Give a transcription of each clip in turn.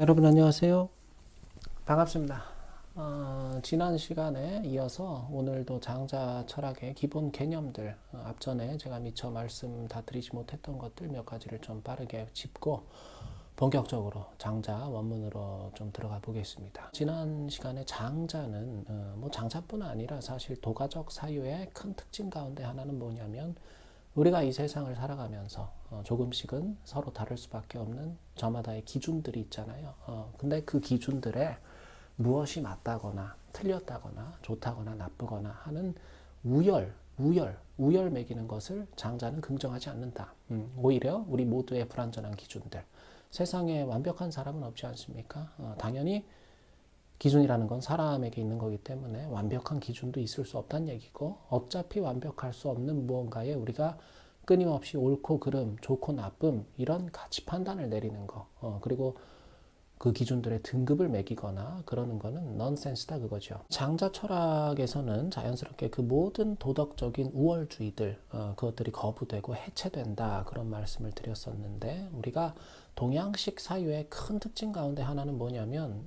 여러분 안녕하세요. 반갑습니다. 지난 시간에 이어서 오늘도 장자 철학의 기본 개념들, 앞전에 제가 미처 말씀 다 드리지 못했던 것들 몇 가지를 좀 빠르게 짚고 본격적으로 장자 원문으로 좀 들어가 보겠습니다. 지난 시간에 장자는 뭐 장자뿐 아니라 사실 도가적 사유의 큰 특징 가운데 하나는 뭐냐면 우리가 이 세상을 살아가면서 조금씩은 서로 다를 수밖에 없는 저마다의 기준들이 있잖아요. 근데 그 기준들에 무엇이 맞다거나 틀렸다거나 좋다거나 나쁘거나 하는 우열 매기는 것을 장자는 긍정하지 않는다. 오히려 우리 모두의 불완전한 기준들. 세상에 완벽한 사람은 없지 않습니까? 당연히 기준이라는 건 사람에게 있는 거기 때문에 완벽한 기준도 있을 수 없다는 얘기고, 어차피 완벽할 수 없는 무언가에 우리가 끊임없이 옳고 그름, 좋고 나쁨 이런 가치 판단을 내리는 거, 그리고 그 기준들의 등급을 매기거나 그러는 거는 넌센스다 그거죠. 장자 철학에서는 자연스럽게 그 모든 도덕적인 우월주의들, 그것들이 거부되고 해체된다 그런 말씀을 드렸었는데, 우리가 동양식 사유의 큰 특징 가운데 하나는 뭐냐면,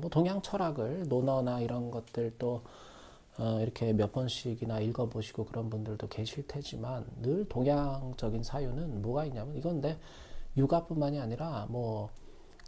뭐 동양 철학을 논어나 이런 것들도 이렇게 몇 번씩이나 읽어보시고 그런 분들도 계실 테지만, 늘 동양적인 사유는 뭐가 있냐면, 이건 내 육아뿐만이 아니라 뭐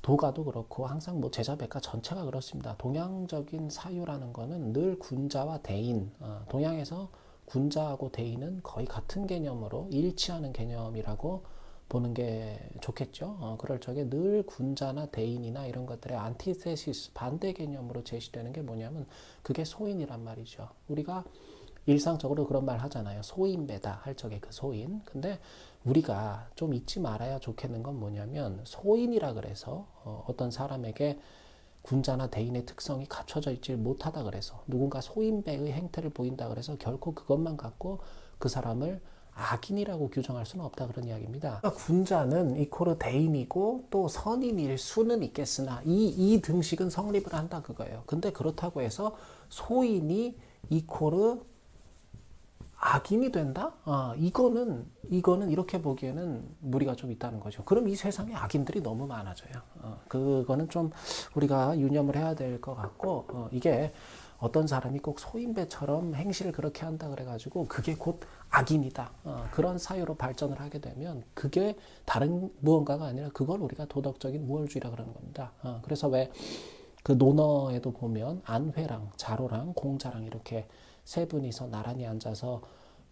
도가도 그렇고 항상 뭐 제자백과 전체가 그렇습니다. 동양적인 사유라는 거는 늘 군자와 대인, 동양에서 군자하고 대인은 거의 같은 개념으로 일치하는 개념이라고 보는 게 좋겠죠. 그럴 적에 늘 군자나 대인이나 이런 것들의 안티테시스, 반대 개념으로 제시되는 게 뭐냐면 그게 소인이란 말이죠. 우리가 일상적으로 그런 말 하잖아요. 소인배다 할 적에 그 소인. 근데 우리가 좀 잊지 말아야 좋겠는 건 뭐냐면, 소인이라 그래서 어떤 사람에게 군자나 대인의 특성이 갖춰져 있지 못하다 그래서, 누군가 소인배의 행태를 보인다 그래서 결코 그것만 갖고 그 사람을 악인이라고 규정할 수는 없다 그런 이야기입니다. 군자는 이코르 대인이고 또 선인일 수는 있겠으나 이 등식은 성립을 한다 그거예요. 근데 그렇다고 해서 소인이 이코르 악인이 된다? 이거는 이렇게 보기에는 무리가 좀 있다는 거죠. 그럼 이 세상에 악인들이 너무 많아져요. 그거는 좀 우리가 유념을 해야 될 것 같고, 이게 어떤 사람이 꼭 소인배처럼 행실을 그렇게 한다 그래가지고 그게 곧 악인이다, 그런 사유로 발전을 하게 되면 그게 다른 무언가가 아니라 그걸 우리가 도덕적인 우월주의라 그러는 겁니다. 그래서 왜 그 논어에도 보면 안회랑 자로랑 공자랑 이렇게 세 분이서 나란히 앉아서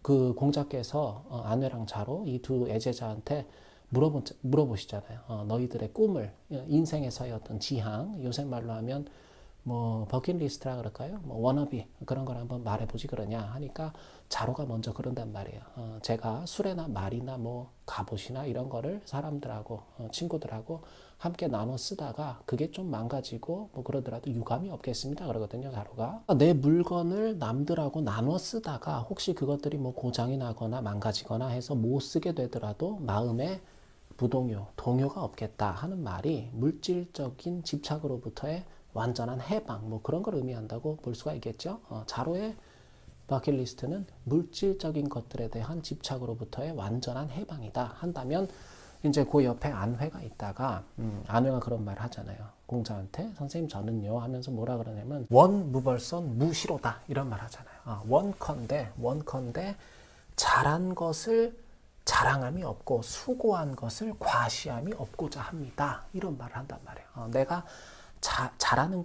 그 공자께서 안회랑 자로 이 두 애제자한테 물어보시잖아요. 너희들의 꿈을, 인생에서의 어떤 지향, 요새 말로 하면 뭐 버킷리스트라 그럴까요? 뭐 워너비 그런 걸 한번 말해보지 그러냐 하니까 자로가 먼저 그런단 말이에요. 제가 술이나 말이나 뭐 갑옷이나 이런 거를 사람들하고 친구들하고 함께 나눠 쓰다가 그게 좀 망가지고 뭐 그러더라도 유감이 없겠습니다 그러거든요, 자로가. 내 물건을 남들하고 나눠 쓰다가 혹시 그것들이 뭐 고장이 나거나 망가지거나 해서 못 쓰게 되더라도 마음에 부동요, 동요가 없겠다 하는 말이 물질적인 집착으로부터의 완전한 해방, 뭐 그런 걸 의미한다고 볼 수가 있겠죠. 자로의 버킷리스트는 물질적인 것들에 대한 집착으로부터의 완전한 해방이다 한다면, 이제 그 옆에 안회가 있다가 안회가 그런 말 하잖아요. 공자한테 선생님 저는요 하면서 뭐라 그러냐면 원무벌선 무시로다 이런 말 하잖아요. 원컨대 잘한 것을 자랑함이 없고 수고한 것을 과시함이 없고자 합니다. 이런 말을 한단 말이에요. 내가 잘하는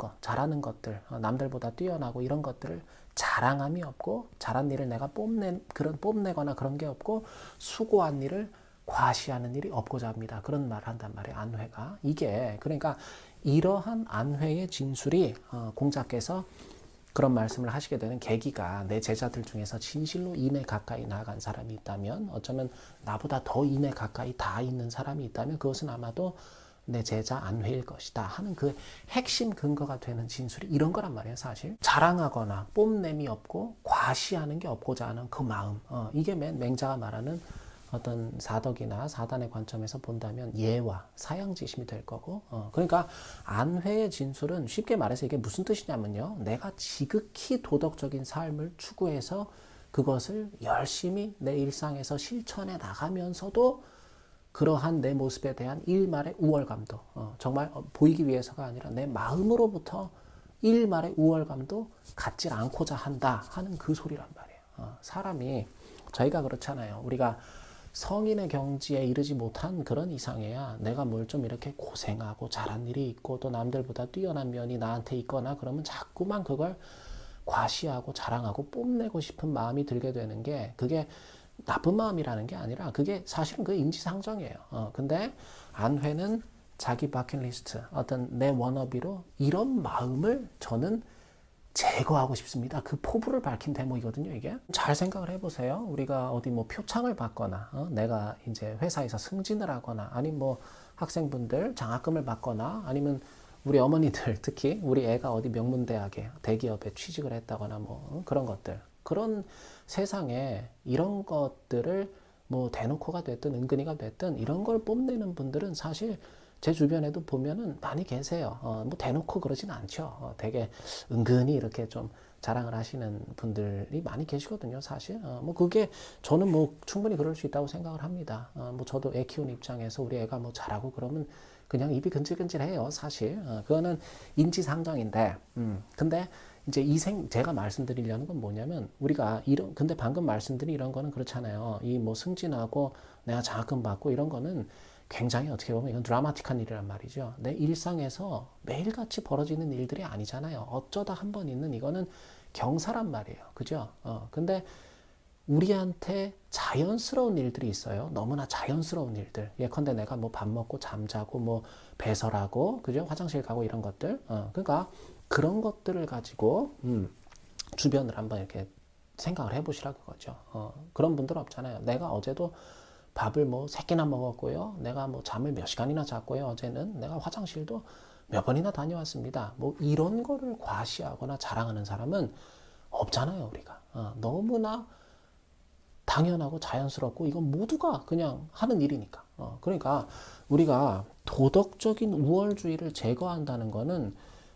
것들, 남들보다 뛰어나고 이런 것들을 자랑함이 없고, 잘한 일을 내가 뽐내거나 그런 게 없고, 수고한 일을 과시하는 일이 없고자 합니다. 그런 말을 한단 말이에요, 안회가. 이게 그러니까 이러한 안회의 진술이 공자께서 그런 말씀을 하시게 되는 계기가, 내 제자들 중에서 진실로 인에 가까이 나아간 사람이 있다면, 어쩌면 나보다 더 인에 가까이 다 있는 사람이 있다면 그것은 아마도 내 제자 안회일 것이다 하는 그 핵심 근거가 되는 진술이 이런 거란 말이에요. 사실 자랑하거나 뽐냄이 없고 과시하는 게 없고자 하는 그 마음, 이게 맹자가 말하는 어떤 사덕이나 사단의 관점에서 본다면 예와 사양지심이 될 거고, 그러니까 안회의 진술은 쉽게 말해서 이게 무슨 뜻이냐면요, 내가 지극히 도덕적인 삶을 추구해서 그것을 열심히 내 일상에서 실천해 나가면서도 그러한 내 모습에 대한 일말의 우월감도 정말 보이기 위해서가 아니라 내 마음으로부터 일말의 우월감도 갖지 않고자 한다 하는 그 소리란 말이에요. 사람이 저희가 그렇잖아요. 우리가 성인의 경지에 이르지 못한 그런 이상해야 내가 뭘 좀 이렇게 고생하고 잘한 일이 있고 또 남들보다 뛰어난 면이 나한테 있거나 그러면 자꾸만 그걸 과시하고 자랑하고 뽐내고 싶은 마음이 들게 되는 게 그게 나쁜 마음이라는 게 아니라 그게 사실은 그 인지상정이에요. 근데 안회는 자기 버킷리스트, 어떤 내 워너비로 이런 마음을 저는 제거하고 싶습니다. 그 포부를 밝힌 대목이거든요, 이게. 잘 생각을 해보세요. 우리가 어디 뭐 표창을 받거나, 내가 이제 회사에서 승진을 하거나, 아니면 뭐 학생분들 장학금을 받거나, 아니면 우리 어머니들, 특히 우리 애가 어디 명문대학에, 대기업에 취직을 했다거나, 뭐 그런 것들. 그런 세상에 이런 것들을 뭐 대놓고가 됐든 은근히가 됐든 이런 걸 뽐내는 분들은 사실 제 주변에도 보면은 많이 계세요. 뭐 대놓고 그러진 않죠. 되게 은근히 이렇게 좀 자랑을 하시는 분들이 많이 계시거든요, 사실. 뭐 그게 저는 뭐 충분히 그럴 수 있다고 생각을 합니다. 뭐 저도 애 키우는 입장에서 우리 애가 뭐 잘하고 그러면 그냥 입이 근질근질해요, 사실. 그거는 인지상정인데, 근데 이제 제가 말씀드리려는 건 뭐냐면 우리가 근데 방금 말씀드린 이런 거는 그렇잖아요. 이 뭐 승진하고 내가 장학금 받고 이런 거는 굉장히 어떻게 보면 이건 드라마틱한 일이란 말이죠. 내 일상에서 매일같이 벌어지는 일들이 아니잖아요. 어쩌다 한 번 있는 이거는 경사란 말이에요. 그죠? 근데 우리한테 자연스러운 일들이 있어요. 너무나 자연스러운 일들. 예컨대 내가 뭐 밥 먹고 잠자고 뭐 배설하고 그죠? 화장실 가고 이런 것들. 그러니까 그런 것들을 가지고 주변을 한번 이렇게 생각을 해보시라 그거죠. 그런 분들 없잖아요. 내가 어제도 밥을 뭐 3끼나 먹었고요. 내가 뭐 잠을 몇 시간이나 잤고요. 어제는 내가 화장실도 몇 번이나 다녀왔습니다. 뭐 이런 거를 과시하거나 자랑하는 사람은 없잖아요, 우리가. 너무나 당연하고 자연스럽고 이건 모두가 그냥 하는 일이니까. 그러니까 우리가 도덕적인 우월주의를 제거한다는 거는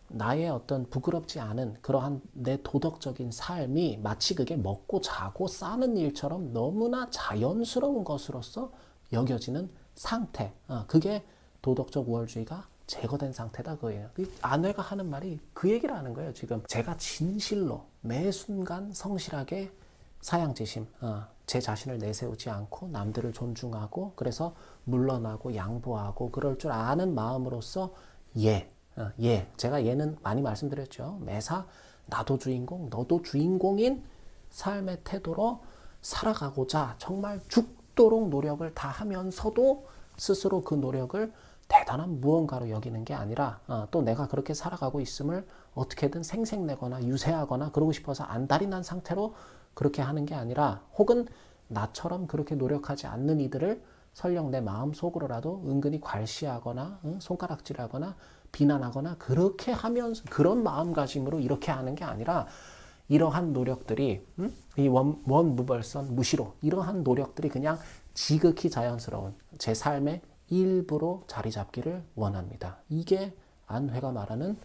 나의 어떤 부끄럽지 않은 그러한 내 도덕적인 삶이 마치 그게 먹고 자고 싸는 일처럼 너무나 자연스러운 것으로서 여겨지는 상태. 그게 도덕적 우월주의가 제거된 상태다 그거예요. 안회가 하는 말이 그 얘기를 하는 거예요. 지금 제가 진실로 매 순간 성실하게 사양지심, 제 자신을 내세우지 않고 남들을 존중하고 그래서 물러나고 양보하고 그럴 줄 아는 마음으로써 제가 얘는 많이 말씀드렸죠. 매사 나도 주인공, 너도 주인공인 삶의 태도로 살아가고자 정말 죽도록 노력을 다 하면서도 스스로 그 노력을 대단한 무언가로 여기는 게 아니라 또 내가 그렇게 살아가고 있음을 어떻게든 생색내거나 유세하거나 그러고 싶어서 안달이 난 상태로 그렇게 하는 게 아니라 혹은 나처럼 그렇게 노력하지 않는 이들을 설령 내 마음속으로라도 은근히 괄시하거나 손가락질하거나 비난하거나 그렇게 하면서 그런 마음가짐으로 이렇게 하는 게 아니라 이러한 노력들이 이 원무벌선 무시로 이러한 노력들이 그냥 지극히 자연스러운 제 삶의 일부로 자리 잡기를 원합니다. 이게 안회가 말하는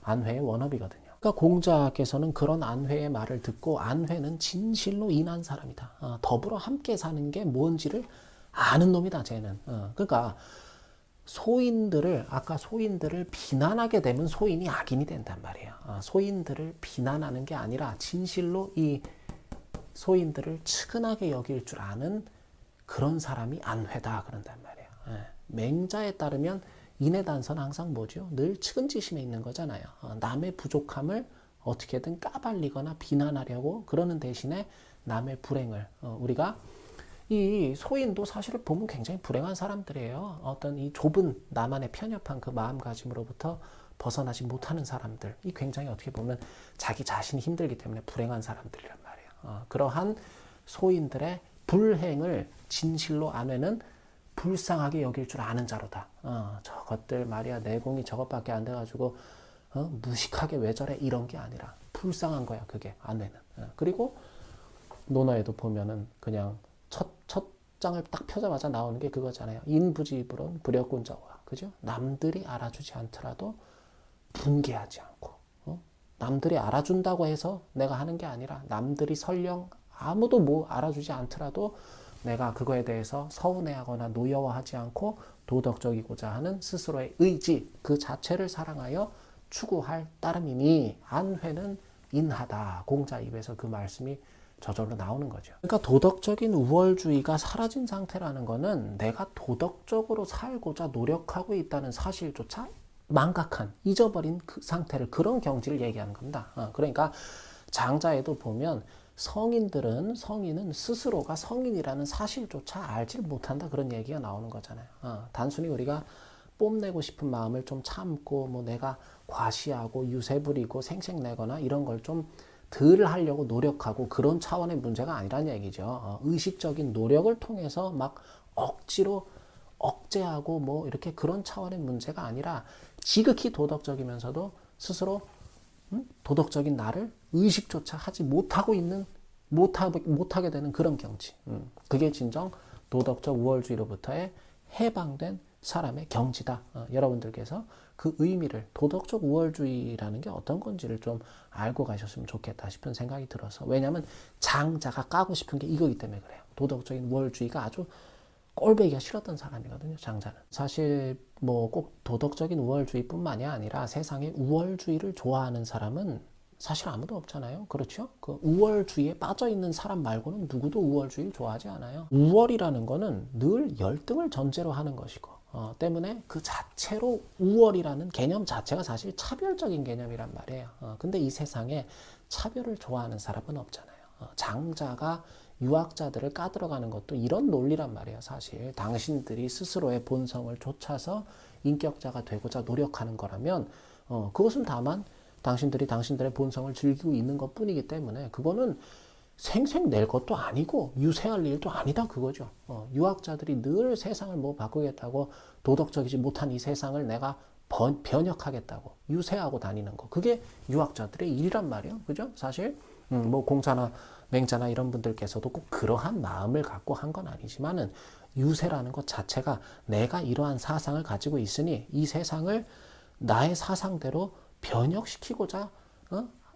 안회의 원업이거든요. 그러니까 공자께서는 그런 안회의 말을 듣고 안회는 진실로 인한 사람이다. 더불어 함께 사는 게 뭔지를 아는 놈이다, 쟤는. 그러니까 아까 소인들을 비난하게 되면 소인이 악인이 된단 말이에요. 소인들을 비난하는 게 아니라 진실로 이 소인들을 측은하게 여길 줄 아는 그런 사람이 안회다 그런단 말이에요. 맹자에 따르면 인해단서는 항상 뭐죠? 늘 측은지심에 있는 거잖아요. 남의 부족함을 어떻게든 까발리거나 비난하려고 그러는 대신에 남의 불행을 우리가 이 소인도 사실을 보면 굉장히 불행한 사람들이에요. 어떤 이 좁은 나만의 편협한 그 마음가짐으로부터 벗어나지 못하는 사람들. 이 굉장히 어떻게 보면 자기 자신이 힘들기 때문에 불행한 사람들이란 말이에요. 그러한 소인들의 불행을 진실로 안에는 불쌍하게 여길 줄 아는 자로다. 저것들 말이야 내공이 저것밖에 안 돼가지고 무식하게 왜 저래 이런 게 아니라 불쌍한 거야 그게 안에는. 그리고 논어에도 보면은 그냥 첫 장을 딱 펴자마자 나오는 게 그거잖아요. 인부지불은 불여군자와 그죠? 남들이 알아주지 않더라도 분개하지 않고 남들이 알아준다고 해서 내가 하는 게 아니라 남들이 설령 아무도 뭐 알아주지 않더라도 내가 그거에 대해서 서운해하거나 노여워하지 않고 도덕적이고자 하는 스스로의 의지 그 자체를 사랑하여 추구할 따름이니 안회는 인하다. 공자 입에서 그 말씀이 저절로 나오는 거죠. 그러니까 도덕적인 우월주의가 사라진 상태라는 거는 내가 도덕적으로 살고자 노력하고 있다는 사실조차 망각한, 잊어버린 그 상태를, 그런 경지를 얘기하는 겁니다. 그러니까 장자에도 보면 성인은 스스로가 성인이라는 사실조차 알지 못한다, 그런 얘기가 나오는 거잖아요. 단순히 우리가 뽐내고 싶은 마음을 좀 참고 뭐 내가 과시하고 유세 부리고 생색내거나 이런 걸 좀 덜 하려고 노력하고 그런 차원의 문제가 아니라는 얘기죠. 의식적인 노력을 통해서 막 억지로 억제하고 뭐 이렇게 그런 차원의 문제가 아니라 지극히 도덕적이면서도 스스로 도덕적인 나를 의식조차 하지 못하고 있는, 못하게 되는 그런 경지. 그게 진정 도덕적 우월주의로부터의 해방된 사람의 경지다. 여러분들께서 그 의미를, 도덕적 우월주의라는 게 어떤 건지를 좀 알고 가셨으면 좋겠다 싶은 생각이 들어서. 왜냐하면 장자가 까고 싶은 게 이거기 때문에 그래요. 도덕적인 우월주의가 아주 꼴배기가 싫었던 사람이거든요, 장자는. 사실 뭐 꼭 도덕적인 우월주의뿐만이 아니라 세상에 우월주의를 좋아하는 사람은 사실 아무도 없잖아요. 그렇죠? 그 우월주의에 빠져 있는 사람 말고는 누구도 우월주의를 좋아하지 않아요. 우월이라는 거는 늘 열등을 전제로 하는 것이고, 때문에 그 자체로 우월이라는 개념 자체가 사실 차별적인 개념이란 말이에요. 근데 이 세상에 차별을 좋아하는 사람은 없잖아요. 장자가 유학자들을 까들어가는 것도 이런 논리란 말이에요. 사실 당신들이 스스로의 본성을 좇아서 인격자가 되고자 노력하는 거라면 그것은 다만 당신들이 당신들의 본성을 즐기고 있는 것 뿐이기 때문에 그거는 생색낼 것도 아니고 유세할 일도 아니다, 그거죠. 유학자들이 늘 세상을 뭐 바꾸겠다고 도덕적이지 못한 이 세상을 내가 변혁하겠다고 유세하고 다니는 거, 그게 유학자들의 일이란 말이에요. 그죠? 사실 뭐 공자나 맹자나 이런 분들께서도 꼭 그러한 마음을 갖고 한 건 아니지만은 유세라는 것 자체가 내가 이러한 사상을 가지고 있으니 이 세상을 나의 사상대로 변혁시키고자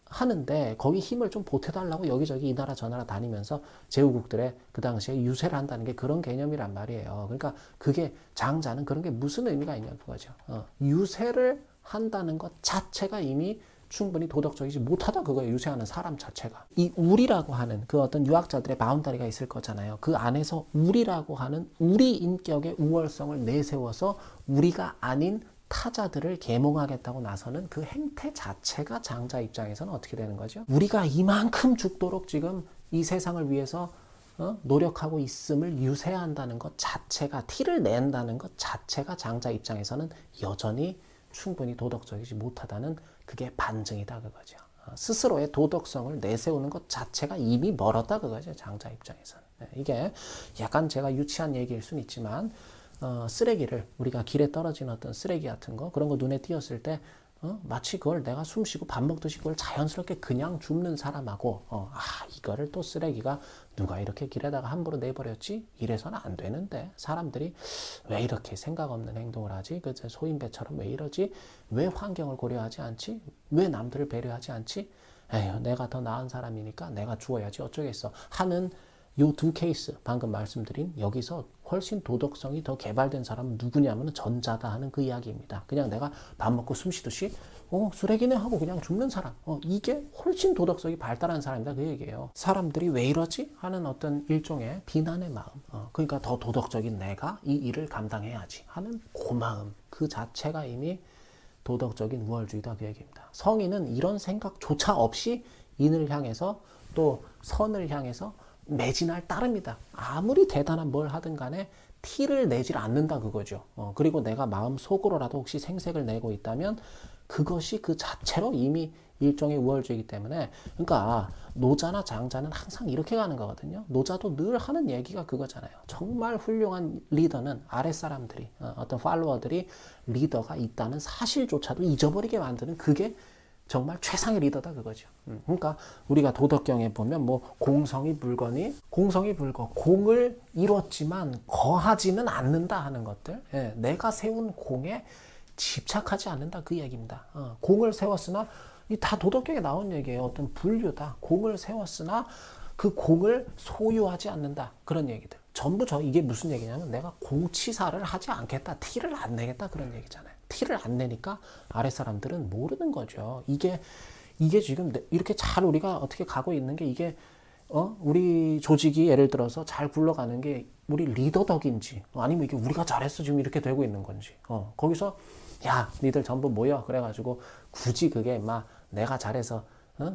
하는데 거기 힘을 좀 보태달라고 여기저기 이 나라 저 나라 다니면서 제후국들의 그 당시에 유세를 한다는 게 그런 개념이란 말이에요. 그러니까 그게 장자는 그런 게 무슨 의미가 있냐 그거죠. 유세를 한다는 것 자체가 이미 충분히 도덕적이지 못하다, 그거예요. 유세하는 사람 자체가. 이 우리라고 하는 그 어떤 유학자들의 바운다리가 있을 거잖아요. 그 안에서 우리라고 하는 우리 인격의 우월성을 내세워서 우리가 아닌 타자들을 계몽하겠다고 나서는 그 행태 자체가 장자 입장에서는 어떻게 되는 거죠? 우리가 이만큼 죽도록 지금 이 세상을 위해서 노력하고 있음을 유세한다는 것 자체가, 티를 낸다는 것 자체가 장자 입장에서는 여전히 충분히 도덕적이지 못하다는, 그게 반증이다 그거죠. 스스로의 도덕성을 내세우는 것 자체가 이미 멀었다 그거죠, 장자 입장에서는. 이게 약간 제가 유치한 얘기일 수는 있지만 쓰레기를, 우리가 길에 떨어진 어떤 쓰레기 같은 거, 그런 거 눈에 띄었을 때 마치 그걸 내가 숨 쉬고 밥 먹듯이 그걸 자연스럽게 그냥 줍는 사람하고 이거를 또 쓰레기가 누가 이렇게 길에다가 함부로 내버렸지? 이래서는 안 되는데 사람들이 왜 이렇게 생각 없는 행동을 하지? 그 소인배처럼 왜 이러지? 왜 환경을 고려하지 않지? 왜 남들을 배려하지 않지? 에휴, 내가 더 나은 사람이니까 내가 주어야지 어쩌겠어 하는 요 두 케이스, 방금 말씀드린 여기서 훨씬 도덕성이 더 개발된 사람은 누구냐면 전자다 하는 그 이야기입니다. 그냥 내가 밥 먹고 숨 쉬듯이 쓰레기네 하고 그냥 죽는 사람, 이게 훨씬 도덕성이 발달한 사람이다 그 얘기예요. 사람들이 왜 이러지? 하는 어떤 일종의 비난의 마음, 그러니까 더 도덕적인 내가 이 일을 감당해야지 하는 그 마음, 그 자체가 이미 도덕적인 우월주의다 그 얘기입니다. 성인은 이런 생각조차 없이 인을 향해서 또 선을 향해서 매진할 따름이다. 아무리 대단한 뭘 하든 간에 티를 내질 않는다 그거죠. 그리고 내가 마음 속으로라도 혹시 생색을 내고 있다면 그것이 그 자체로 이미 일종의 우월주의이기 때문에, 그러니까 노자나 장자는 항상 이렇게 가는 거거든요. 노자도 늘 하는 얘기가 그거잖아요. 정말 훌륭한 리더는 아랫사람들이, 어떤 팔로워들이 리더가 있다는 사실조차도 잊어버리게 만드는, 그게 정말 최상의 리더다 그거죠. 그러니까 우리가 도덕경에 보면 뭐 공성이 불거니, 공성이 불거, 공을 이뤘지만 거하지는 않는다 하는 것들, 내가 세운 공에 집착하지 않는다 그 얘기입니다. 공을 세웠으나, 이 다 도덕경에 나온 얘기예요. 어떤 분류다. 공을 세웠으나 그 공을 소유하지 않는다, 그런 얘기들. 전부 이게 무슨 얘기냐면 내가 공치사를 하지 않겠다, 티를 안 내겠다 그런 얘기잖아요. 티를 안 내니까 아랫 사람들은 모르는 거죠. 이게 지금 이렇게 잘 우리가 어떻게 가고 있는 게 이게 우리 조직이 예를 들어서 잘 굴러가는 게 우리 리더 덕인지 아니면 이게 우리가 잘해서 지금 이렇게 되고 있는 건지 거기서 야 니들 전부 모여 그래가지고 굳이 그게 막 내가 잘해서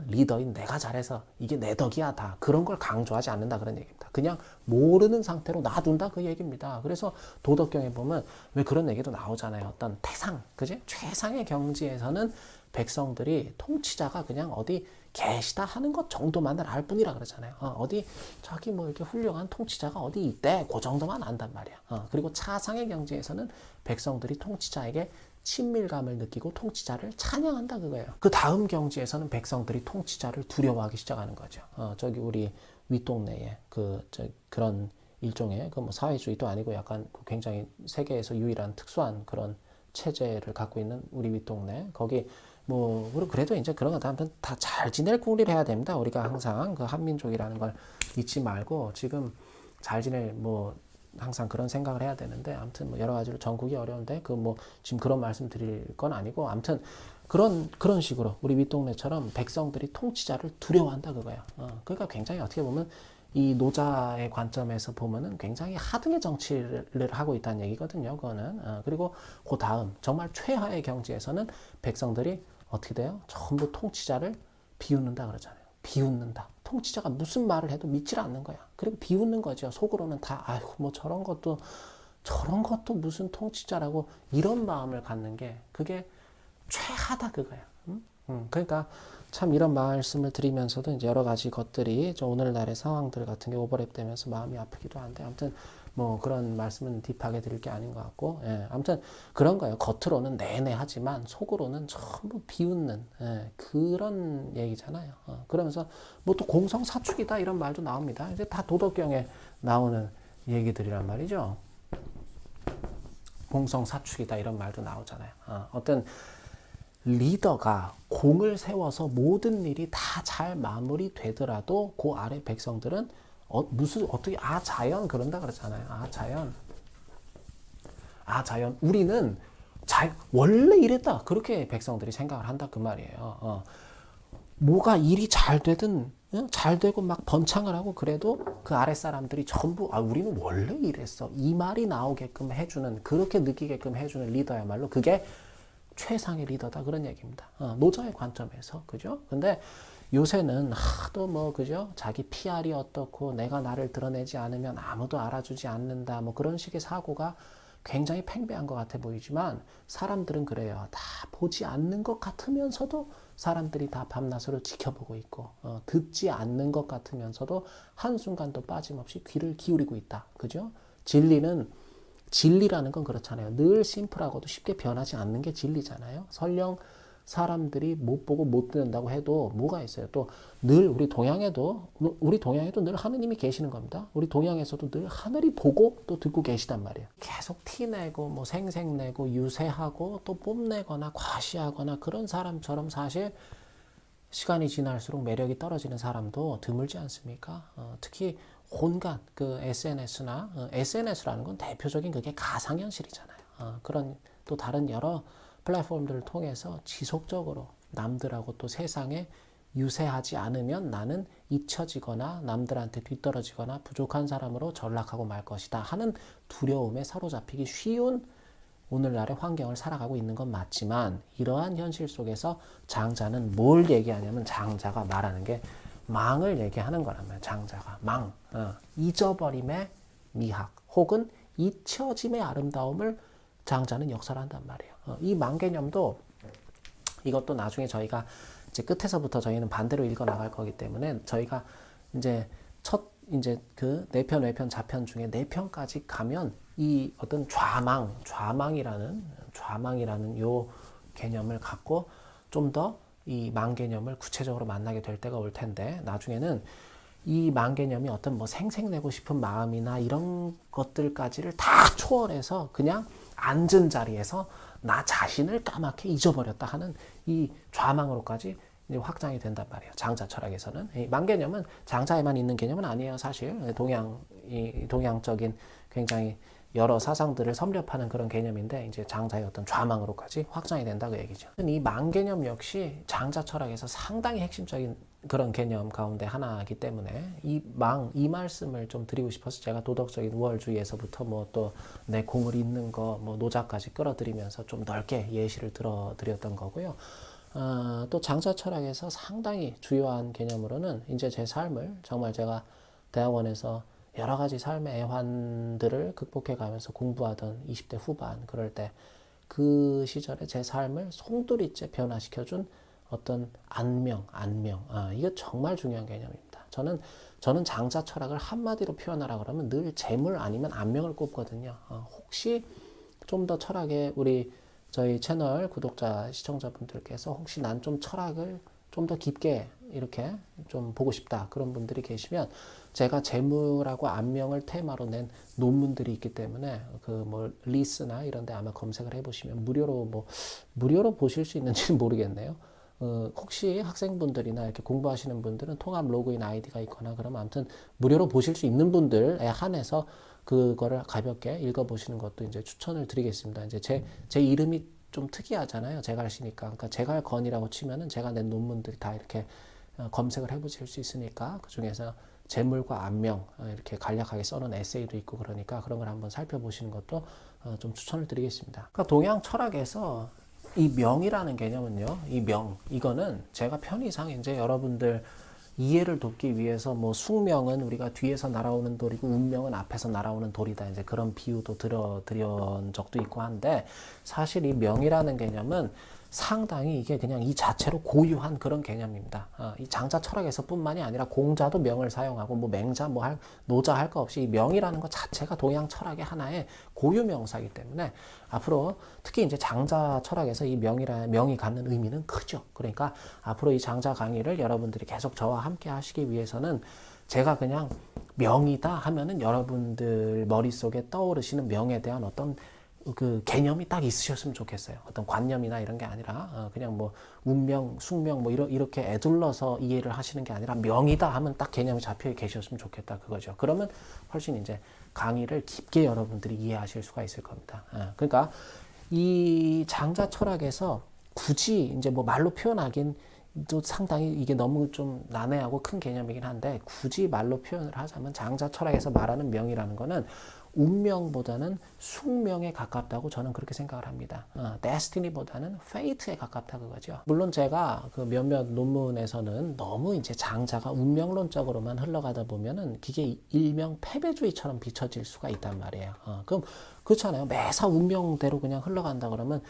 리더인 내가 잘해서 이게 내 덕이야 다 그런 걸 강조하지 않는다 그런 얘기입니다. 그냥 모르는 상태로 놔둔다 그 얘기입니다. 그래서 도덕경에 보면 왜 그런 얘기도 나오잖아요. 어떤 태상, 그지? 최상의 경지에서는 백성들이 통치자가 그냥 어디 계시다 하는 것 정도만을 알 뿐이라 그러잖아요. 어디 저기 뭐 이렇게 훌륭한 통치자가 어디 있대 그 정도만 안단 말이야. 그리고 차상의 경지에서는 백성들이 통치자에게 친밀감을 느끼고 통치자를 찬양한다 그거예요. 그 다음 경지에서는 백성들이 통치자를 두려워하기 시작하는 거죠. 저기 우리 윗동네에 그런 일종의 그 뭐 사회주의도 아니고 약간 굉장히 세계에서 유일한 특수한 그런 체제를 갖고 있는 우리 윗동네 거기 뭐 그래도 이제 그런 거 아무튼 다 잘 지낼 궁리를 해야 됩니다. 우리가 항상 그 한민족이라는 걸 잊지 말고 지금 잘 지낼 뭐 항상 그런 생각을 해야 되는데 아무튼 뭐 여러 가지로 전국이 어려운데 그 뭐 지금 그런 말씀 드릴 건 아니고 아무튼 그런 식으로 우리 윗동네처럼 백성들이 통치자를 두려워한다 그거야. 그러니까 굉장히 어떻게 보면 이 노자의 관점에서 보면은 굉장히 하등의 정치를 하고 있다는 얘기거든요. 그거는 그리고 그 다음 정말 최하의 경지에서는 백성들이 어떻게 돼요? 전부 통치자를 비웃는다 그러잖아요. 비웃는다. 통치자가 무슨 말을 해도 믿질 않는 거야. 그리고 비웃는 거죠. 속으로는 다 아이고 뭐 저런 것도 무슨 통치자라고 이런 마음을 갖는 게 그게 최하다 그거야. 그러니까 참 이런 말씀을 드리면서도 이제 여러 가지 것들이 좀 오늘날의 상황들 같은 게 오버랩되면서 마음이 아프기도 한데 아무튼 뭐 그런 말씀은 딥하게 드릴 게 아닌 것 같고 아무튼 그런 거예요. 겉으로는 내내 하지만 속으로는 전부 비웃는 그런 얘기잖아요. 그러면서 뭐 또 공성사축이다 이런 말도 나옵니다. 이제 다 도덕경에 나오는 얘기들이란 말이죠. 공성사축이다 이런 말도 나오잖아요. 어떤 리더가 공을 세워서 모든 일이 다 잘 마무리되더라도 그 아래 백성들은 어떻게 자연 그런다 그러잖아요. 자연 우리는 원래 이랬다 그렇게 백성들이 생각을 한다 그 말이에요. 뭐가 일이 잘 되든 잘 되고 막 번창을 하고 그래도 그 아랫 사람들이 전부 우리는 원래 이랬어 이 말이 나오게끔 해주는 그렇게 느끼게끔 해주는 리더야말로 그게 최상의 리더다 그런 얘기입니다. 노자의 관점에서 그죠? 근데 요새는 하도 뭐 그죠? 자기 PR이 어떻고 내가 나를 드러내지 않으면 아무도 알아주지 않는다 뭐 그런 식의 사고가 굉장히 팽배한 것 같아 보이지만 사람들은 그래요. 다 보지 않는 것 같으면서도 사람들이 다 밤낮으로 지켜보고 있고 듣지 않는 것 같으면서도 한순간도 빠짐없이 귀를 기울이고 있다. 그죠? 진리라는 건 그렇잖아요. 늘 심플하고도 쉽게 변하지 않는 게 진리잖아요. 설령 사람들이 못 보고 못 듣는다고 해도 뭐가 있어요. 또 늘 우리 동양에도 늘 하느님이 계시는 겁니다. 우리 동양에서도 늘 하늘이 보고 또 듣고 계시단 말이에요. 계속 티내고 뭐 생색내고 유세하고 또 뽐내거나 과시하거나 그런 사람처럼 사실 시간이 지날수록 매력이 떨어지는 사람도 드물지 않습니까? 특히 온갖 그 SNS라는 건 대표적인 그게 가상현실이잖아요. 그런 또 다른 여러 플랫폼들을 통해서 지속적으로 남들하고 또 세상에 유세하지 않으면 나는 잊혀지거나 남들한테 뒤떨어지거나 부족한 사람으로 전락하고 말 것이다 하는 두려움에 사로잡히기 쉬운 오늘날의 환경을 살아가고 있는 건 맞지만 이러한 현실 속에서 장자는 뭘 얘기하냐면 장자가 말하는 게 망을 얘기하는 거라면 장자가 잊어버림의 미학 혹은 잊혀짐의 아름다움을 장자는 역설한단 말이에요. 이 망 개념도 이것도 나중에 저희가 이제 끝에서부터 저희는 반대로 읽어 나갈 거기 때문에 저희가 이제 그 4편, 외편, 자편 중에 4편까지 가면 이 어떤 좌망이라는 요 개념을 갖고 좀 더 이 망 개념을 구체적으로 만나게 될 때가 올 텐데 나중에는 이 망 개념이 어떤 뭐 생색내고 싶은 마음이나 이런 것들까지를 다 초월해서 그냥 앉은 자리에서 나 자신을 까맣게 잊어버렸다 하는 이 좌망으로까지 이제 확장이 된단 말이에요. 장자 철학에서는. 이 망개념은 장자에만 있는 개념은 아니에요, 사실. 동양적인 굉장히 여러 사상들을 섭렵하는 그런 개념인데 이제 장자의 어떤 좌망으로까지 확장이 된다고 얘기죠. 이 망개념 역시 장자 철학에서 상당히 핵심적인 그런 개념 가운데 하나이기 때문에 이 말씀을 좀 드리고 싶어서 제가 도덕적인 우월주의에서부터 뭐 또 내 공을 잇는 거 뭐 노자까지 끌어들이면서 좀 넓게 예시를 들어드렸던 거고요. 또 장자 철학에서 상당히 주요한 개념으로는 이제 제 삶을 정말 제가 대학원에서 여러 가지 삶의 애환들을 극복해 가면서 공부하던 20대 후반 그럴 때 그 시절에 제 삶을 송두리째 변화시켜준 어떤 안명. 이거 정말 중요한 개념입니다. 저는 장자 철학을 한마디로 표현하라 그러면 늘 재물 아니면 안명을 꼽거든요. 혹시 좀 더 철학에 저희 채널 구독자 시청자분들께서 혹시 난 좀 철학을 좀 더 깊게 이렇게 좀 보고 싶다 그런 분들이 계시면 제가 재물하고 안명을 테마로 낸 논문들이 있기 때문에 그 뭐 리스나 이런 데 아마 검색을 해보시면 무료로 보실 수 있는지는 모르겠네요. 혹시 학생분들이나 이렇게 공부하시는 분들은 통합 로그인 아이디가 있거나 그러면 아무튼 무료로 보실 수 있는 분들에 한해서 그거를 가볍게 읽어보시는 것도 이제 추천을 드리겠습니다. 이제 제 이름이 좀 특이하잖아요. 제갈씨니까. 그러니까 제갈건이라고 치면은 제가 낸 논문들이 다 이렇게 검색을 해보실 수 있으니까 그 중에서 재물과 안명 이렇게 간략하게 써놓은 에세이도 있고 그러니까 그런 걸 한번 살펴보시는 것도 좀 추천을 드리겠습니다. 그러니까 동양 철학에서 이 명이라는 개념은요, 이거는 제가 편의상 이제 여러분들 이해를 돕기 위해서 뭐 숙명은 우리가 뒤에서 날아오는 돌이고 운명은 앞에서 날아오는 돌이다. 이제 그런 비유도 드린 적도 있고 한데 사실 이 명이라는 개념은 상당히 이게 그냥 이 자체로 고유한 그런 개념입니다. 이 장자 철학에서뿐만이 아니라 공자도 명을 사용하고 뭐 맹자 노자 할 거 없이 이 명이라는 것 자체가 동양 철학의 하나의 고유 명사이기 때문에 앞으로 특히 이제 장자 철학에서 이 명이 갖는 의미는 크죠. 그러니까 앞으로 이 장자 강의를 여러분들이 계속 저와 함께 하시기 위해서는 제가 그냥 명이다 하면은 여러분들 머릿속에 떠오르시는 명에 대한 어떤 그 개념이 딱 있으셨으면 좋겠어요. 어떤 관념이나 이런 게 아니라 그냥 뭐 운명, 숙명 뭐 이렇게 애둘러서 이해를 하시는 게 아니라 명이다 하면 딱 개념이 잡혀 계셨으면 좋겠다 그거죠. 그러면 훨씬 이제 강의를 깊게 여러분들이 이해하실 수가 있을 겁니다. 그러니까 이 장자 철학에서 굳이 이제 뭐 말로 표현하긴 또 상당히 이게 너무 좀 난해하고 큰 개념이긴 한데 굳이 말로 표현을 하자면 장자 철학에서 말하는 명이라는 거는 운명보다는 숙명에 가깝다고 저는 그렇게 생각을 합니다. destiny보다는 fate에 가깝다 그거죠. 물론 제가 그 몇몇 논문에서는 너무 이제 장자가 운명론적으로만 흘러가다 보면은 그게 일명 패배주의처럼 비춰질 수가 있단 말이에요. 그럼 그렇잖아요. 매사 운명대로 그냥 흘러간다 그러면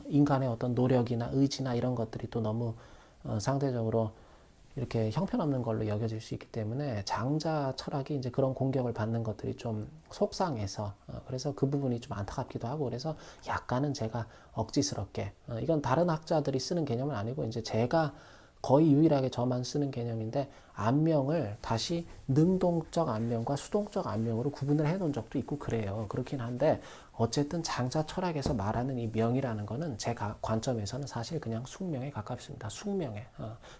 인간의 어떤 노력이나 의지나 이런 것들이 또 너무 상대적으로 이렇게 형편없는 걸로 여겨질 수 있기 때문에 장자 철학이 이제 그런 공격을 받는 것들이 좀 속상해서 그래서 그 부분이 좀 안타깝기도 하고 그래서 약간은 제가 억지스럽게 이건 다른 학자들이 쓰는 개념은 아니고 이제 제가 거의 유일하게 저만 쓰는 개념인데 안명을 다시 능동적 안명과 수동적 안명으로 구분을 해놓은 적도 있고 그래요. 그렇긴 한데 어쨌든 장자 철학에서 말하는 이 명이라는 거는 제 관점에서는 사실 그냥 숙명에 가깝습니다. 숙명에.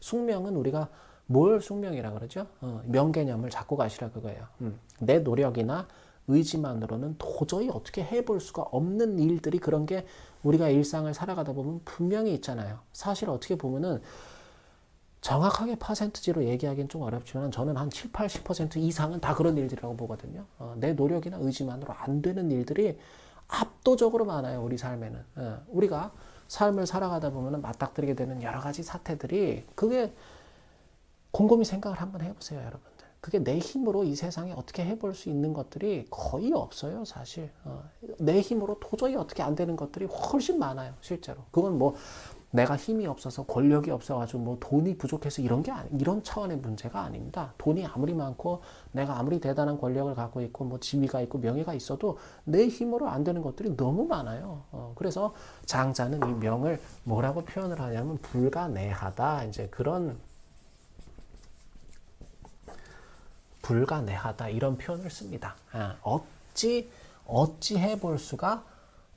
숙명은 우리가 뭘 숙명이라 그러죠? 명개념을 잡고 가시라 그거예요. 내 노력이나 의지만으로는 도저히 어떻게 해볼 수가 없는 일들이 그런 게 우리가 일상을 살아가다 보면 분명히 있잖아요. 사실 어떻게 보면은 정확하게 퍼센트지로 얘기하기는 좀 어렵지만 저는 한 7, 80% 이상은 다 그런 일들이라고 보거든요. 내 노력이나 의지만으로 안 되는 일들이 압도적으로 많아요. 우리 삶에는. 우리가 삶을 살아가다 보면 맞닥뜨리게 되는 여러 가지 사태들이 그게 곰곰이 생각을 한번 해보세요. 여러분들. 그게 내 힘으로 이 세상에 어떻게 해볼 수 있는 것들이 거의 없어요. 사실. 내 힘으로 도저히 어떻게 안 되는 것들이 훨씬 많아요. 실제로. 그건 뭐 내가 힘이 없어서 권력이 없어가지고 뭐 돈이 부족해서 이런 차원의 문제가 아닙니다. 돈이 아무리 많고 내가 아무리 대단한 권력을 갖고 있고 뭐 지위가 있고 명예가 있어도 내 힘으로 안 되는 것들이 너무 많아요. 그래서 장자는 이 명을 뭐라고 표현을 하냐면 불가내하다. 이제 그런 불가내하다 이런 표현을 씁니다. 어찌 해볼 수가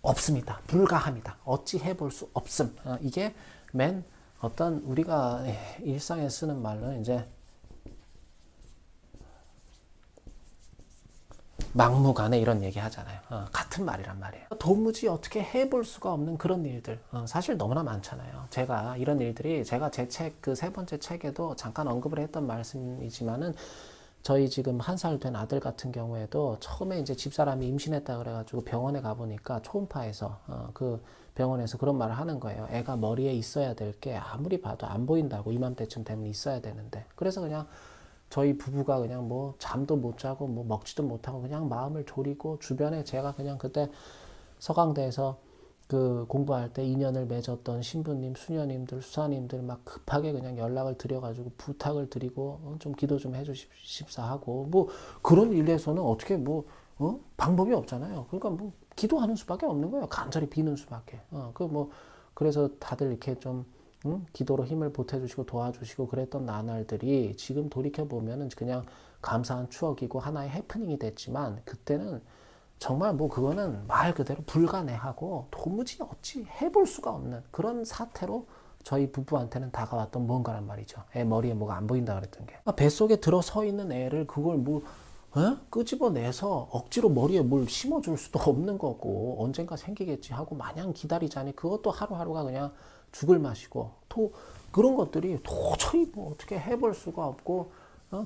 없습니다. 불가합니다. 어찌 해볼 수 없음. 이게 맨 어떤 우리가 일상에 쓰는 말로 이제 막무가내 이런 얘기 하잖아요. 같은 말이란 말이에요. 도무지 어떻게 해볼 수가 없는 그런 일들 사실 너무나 많잖아요. 제가 이런 일들이 제가 제 책 그 세 번째 책에도 잠깐 언급을 했던 말씀이지만은 저희 지금 1살 된 아들 같은 경우에도 처음에 이제 집사람이 임신했다 그래가지고 병원에 가보니까 초음파에서 그 병원에서 그런 말을 하는 거예요. 애가 머리에 있어야 될 게 아무리 봐도 안 보인다고. 이맘때쯤 되면 있어야 되는데. 그래서 그냥 저희 부부가 그냥 뭐 잠도 못 자고 뭐 먹지도 못하고 그냥 마음을 졸이고, 주변에 제가 그냥 그때 서강대에서 그 공부할 때 인연을 맺었던 신부님, 수녀님들, 수사님들 막 급하게 그냥 연락을 드려가지고 부탁을 드리고 좀 기도 좀 해주십사 하고, 뭐 그런 일에서는 어떻게 뭐 방법이 없잖아요. 그러니까 뭐 기도하는 수밖에 없는 거예요. 간절히 비는 수밖에. 그 뭐 그래서 다들 이렇게 좀 기도로 힘을 보태주시고 도와주시고 그랬던 나날들이 지금 돌이켜보면은 그냥 감사한 추억이고 하나의 해프닝이 됐지만, 그때는 정말 뭐 그거는 말 그대로 불가능하고 도무지 어찌 해볼 수가 없는 그런 사태로 저희 부부한테는 다가왔던 뭔가란 말이죠. 애 머리에 뭐가 안 보인다 그랬던 게. 뱃속에 들어서 있는 애를 그걸 뭐 끄집어내서 억지로 머리에 뭘 심어줄 수도 없는 거고, 언젠가 생기겠지 하고 마냥 기다리자니 그것도 하루하루가 그냥 죽을 맛이고, 또 그런 것들이 도저히 뭐 어떻게 해볼 수가 없고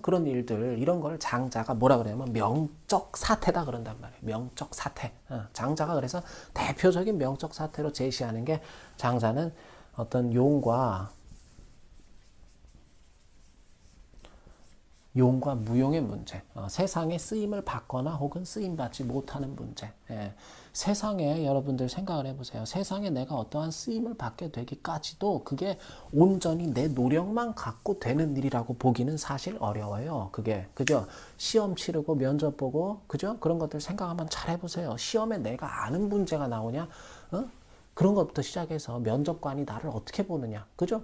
그런 일들, 이런 걸 장자가 뭐라 그러냐면 명적 사태다 그런단 말이에요. 명적 사태. 장자가 그래서 대표적인 명적 사태로 제시하는 게, 장자는 어떤 용과 무용의 문제, 세상에 쓰임을 받거나 혹은 쓰임받지 못하는 문제. 세상에 여러분들 생각을 해보세요. 세상에 내가 어떠한 쓰임을 받게 되기까지도 그게 온전히 내 노력만 갖고 되는 일이라고 보기는 사실 어려워요. 그게, 그죠? 시험 치르고 면접 보고, 그죠? 그런 것들 생각하면 잘 해보세요. 시험에 내가 아는 문제가 나오냐? 그런 것부터 시작해서 면접관이 나를 어떻게 보느냐? 그죠?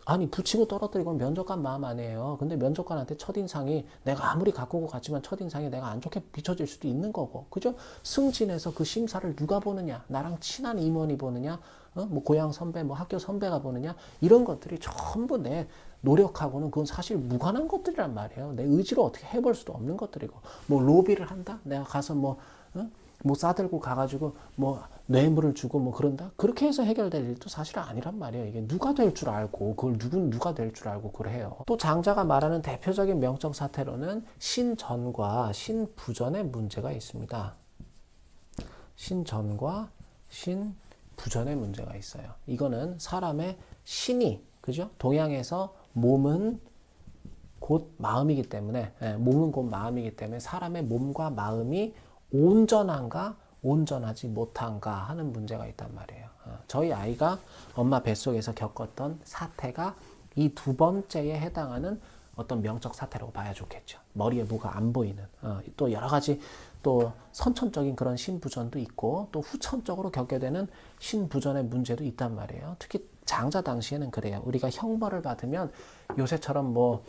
아니 붙이고 떨어뜨리고 면접관 마음 아니에요. 근데 면접관한테 첫인상이 내가 아무리 가꾸고 갔지만 첫인상이 내가 안 좋게 비춰질 수도 있는 거고, 그죠? 승진해서 그 심사를 누가 보느냐? 나랑 친한 임원이 보느냐? 뭐 고향 선배, 뭐 학교 선배가 보느냐? 이런 것들이 전부 내 노력하고는 그건 사실 무관한 것들이란 말이에요. 내 의지로 어떻게 해볼 수도 없는 것들이고, 뭐 로비를 한다? 내가 가서 뭐 싸들고 가가지고 뭐 뇌물을 주고 뭐 그런다? 그렇게 해서 해결될 일도 사실 아니란 말이에요. 이게 누가 될 줄 알고, 그걸 누가 될 줄 알고 그래요. 또 장자가 말하는 대표적인 명적 사태로는 신전과 신부전의 문제가 있습니다. 신전과 신부전의 문제가 있어요. 이거는 사람의 신이, 그죠? 동양에서 몸은 곧 마음이기 때문에, 몸은 곧 마음이기 때문에 사람의 몸과 마음이 온전한가 온전하지 못한가 하는 문제가 있단 말이에요. 저희 아이가 엄마 뱃속에서 겪었던 사태가 이 두 번째에 해당하는 어떤 명적 사태라고 봐야 좋겠죠. 머리에 뭐가 안 보이는, 또 여러 가지 또 선천적인 그런 신부전도 있고, 또 후천적으로 겪게 되는 신부전의 문제도 있단 말이에요. 특히 장자 당시에는 그래요. 우리가 형벌을 받으면 요새처럼 뭐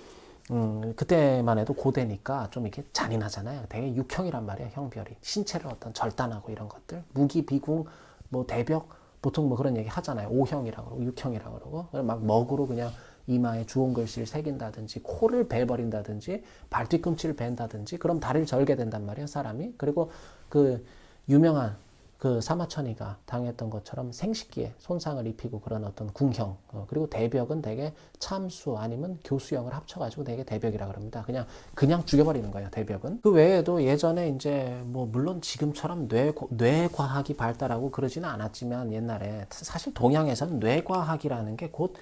그때만 해도 고대니까 좀 이렇게 잔인하잖아요. 되게 육형이란 말이에요. 형별이 신체를 어떤 절단하고 이런 것들, 무기, 비궁, 뭐 대벽, 보통 뭐 그런 얘기 하잖아요. 5형이라고 그러고 6형이라고 그러고, 막 먹으로 그냥 이마에 주홍 글씨를 새긴다든지, 코를 베버린다든지, 발 뒤꿈치를 벤다든지, 그럼 다리를 절게 된단 말이에요, 사람이. 그리고 그 유명한 그 사마천이가 당했던 것처럼 생식기에 손상을 입히고 그런 어떤 궁형, 그리고 대벽은 대개 참수 아니면 교수형을 합쳐가지고 대개 대벽이라 그럽니다. 그냥 죽여버리는 거예요, 대벽은. 그 외에도 예전에 이제 뭐 물론 지금처럼 뇌과학이 발달하고 그러지는 않았지만, 옛날에 사실 동양에서는 뇌과학이라는 게 곧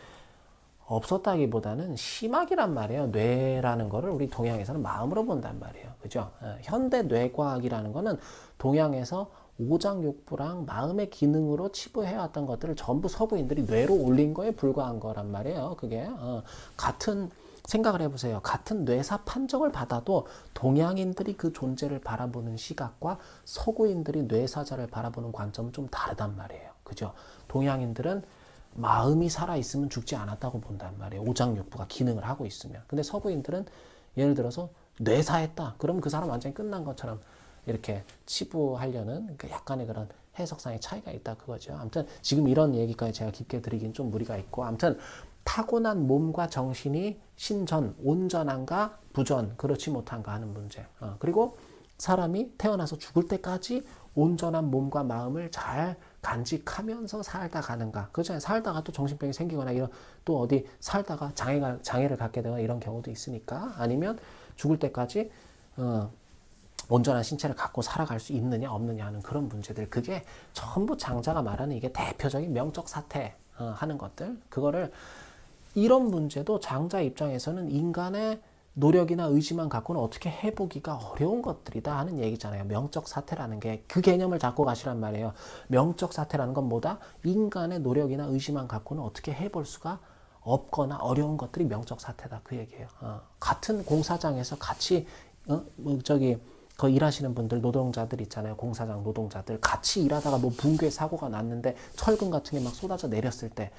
없었다기보다는 심학이란 말이에요. 뇌라는 거를 우리 동양에서는 마음으로 본단 말이에요. 그죠? 현대 뇌과학이라는 거는 동양에서 오장육부랑 마음의 기능으로 치부해왔던 것들을 전부 서구인들이 뇌로 올린 거에 불과한 거란 말이에요. 그게 같은 생각을 해보세요. 같은 뇌사 판정을 받아도 동양인들이 그 존재를 바라보는 시각과 서구인들이 뇌사자를 바라보는 관점은 좀 다르단 말이에요. 그죠? 동양인들은 마음이 살아있으면 죽지 않았다고 본단 말이에요. 오장육부가 기능을 하고 있으면. 근데 서구인들은 예를 들어서 뇌사했다. 그럼 그 사람 완전히 끝난 것처럼 이렇게 치부하려는 약간의 그런 해석상의 차이가 있다 그거죠. 아무튼 지금 이런 얘기까지 제가 깊게 드리긴 좀 무리가 있고, 아무튼 타고난 몸과 정신이 신전, 온전한가 부전, 그렇지 못한가 하는 문제. 그리고 사람이 태어나서 죽을 때까지 온전한 몸과 마음을 잘 간직하면서 살다 가는가. 그렇잖아요. 살다가 또 정신병이 생기거나 이런, 또 어디 살다가 장애를 갖게 되거나 이런 경우도 있으니까. 아니면 죽을 때까지 온전한 신체를 갖고 살아갈 수 있느냐 없느냐 하는 그런 문제들. 그게 전부 장자가 말하는 이게 대표적인 명적 사태 하는 것들. 그거를 이런 문제도 장자 입장에서는 인간의 노력이나 의지만 갖고는 어떻게 해보기가 어려운 것들이다 하는 얘기잖아요. 명적 사태라는 게 그 개념을 잡고 가시란 말이에요. 명적 사태라는 건 뭐다? 인간의 노력이나 의지만 갖고는 어떻게 해볼 수가 없거나 어려운 것들이 명적 사태다 그 얘기예요. 같은 공사장에서 같이 그 일하시는 분들, 노동자들 있잖아요. 공사장 노동자들 같이 일하다가 뭐 붕괴 사고가 났는데 철근 같은 게 막 쏟아져 내렸을 때